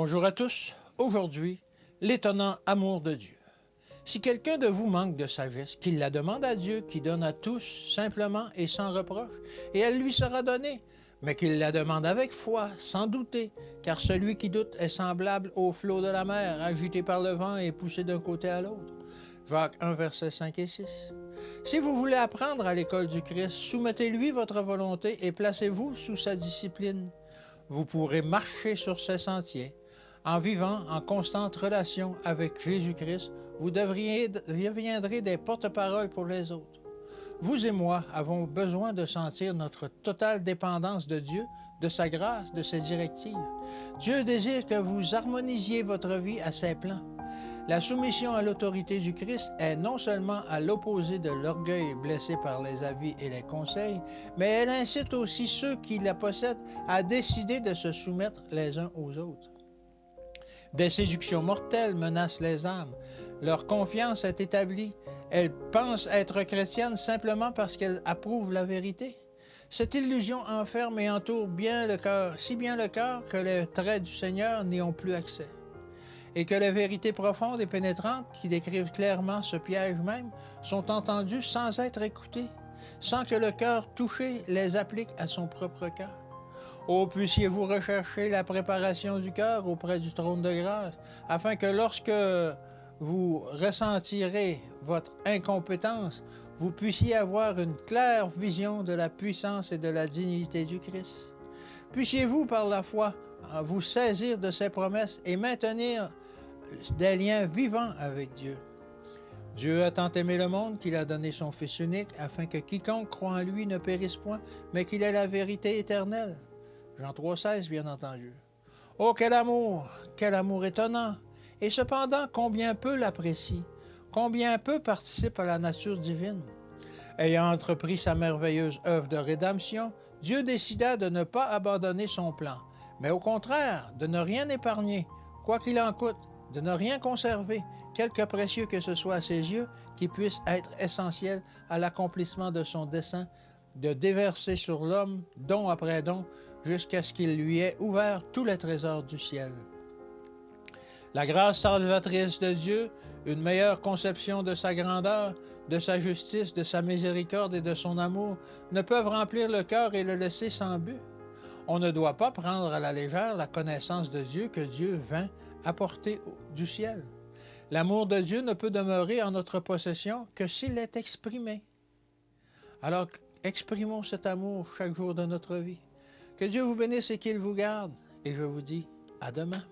Bonjour à tous. Aujourd'hui, l'étonnant amour de Dieu. Si quelqu'un de vous manque de sagesse, qu'il la demande à Dieu, qui donne à tous simplement et sans reproche, et elle lui sera donnée. Mais qu'il la demande avec foi, sans douter, car celui qui doute est semblable au flot de la mer, agité par le vent et poussé d'un côté à l'autre. Jacques 1, versets 5 et 6. Si vous voulez apprendre à l'école du Christ, soumettez-lui votre volonté et placez-vous sous sa discipline. Vous pourrez marcher sur ses sentiers. En vivant en constante relation avec Jésus-Christ, vous deviendrez des porte-paroles pour les autres. Vous et moi avons besoin de sentir notre totale dépendance de Dieu, de sa grâce, de ses directives. Dieu désire que vous harmonisiez votre vie à ses plans. La soumission à l'autorité du Christ est non seulement à l'opposé de l'orgueil blessé par les avis et les conseils, mais elle incite aussi ceux qui la possèdent à décider de se soumettre les uns aux autres. Des séductions mortelles menacent les âmes. Leur confiance est établie. Elles pensent être chrétiennes simplement parce qu'elles approuvent la vérité. Cette illusion enferme et entoure bien le cœur, si bien le cœur que les traits du Seigneur n'y ont plus accès. Et que les vérités profondes et pénétrantes qui décrivent clairement ce piège même sont entendues sans être écoutées, sans que le cœur touché les applique à son propre cœur. Oh, puissiez-vous rechercher la préparation du cœur auprès du trône de grâce, afin que lorsque vous ressentirez votre incompétence, vous puissiez avoir une claire vision de la puissance et de la dignité du Christ. Puissiez-vous, par la foi, vous saisir de ses promesses et maintenir des liens vivants avec Dieu. Dieu a tant aimé le monde qu'il a donné son Fils unique, afin que quiconque croit en lui ne périsse point, mais qu'il ait la vérité éternelle. Jean 3,16, bien entendu. Oh, quel amour étonnant! Et cependant, combien peu l'apprécie, combien peu participe à la nature divine. Ayant entrepris sa merveilleuse œuvre de rédemption, Dieu décida de ne pas abandonner son plan, mais au contraire, de ne rien épargner, quoi qu'il en coûte, de ne rien conserver, quelque précieux que ce soit à ses yeux, qui puisse être essentiel à l'accomplissement de son dessein, de déverser sur l'homme, don après don, jusqu'à ce qu'il lui ait ouvert tous les trésors du ciel. La grâce salvatrice de Dieu, une meilleure conception de sa grandeur, de sa justice, de sa miséricorde et de son amour ne peuvent remplir le cœur et le laisser sans but. On ne doit pas prendre à la légère la connaissance de Dieu que Dieu vint apporter du ciel. L'amour de Dieu ne peut demeurer en notre possession que s'il est exprimé. Alors, exprimons cet amour chaque jour de notre vie. Que Dieu vous bénisse et qu'il vous garde. Et je vous dis à demain.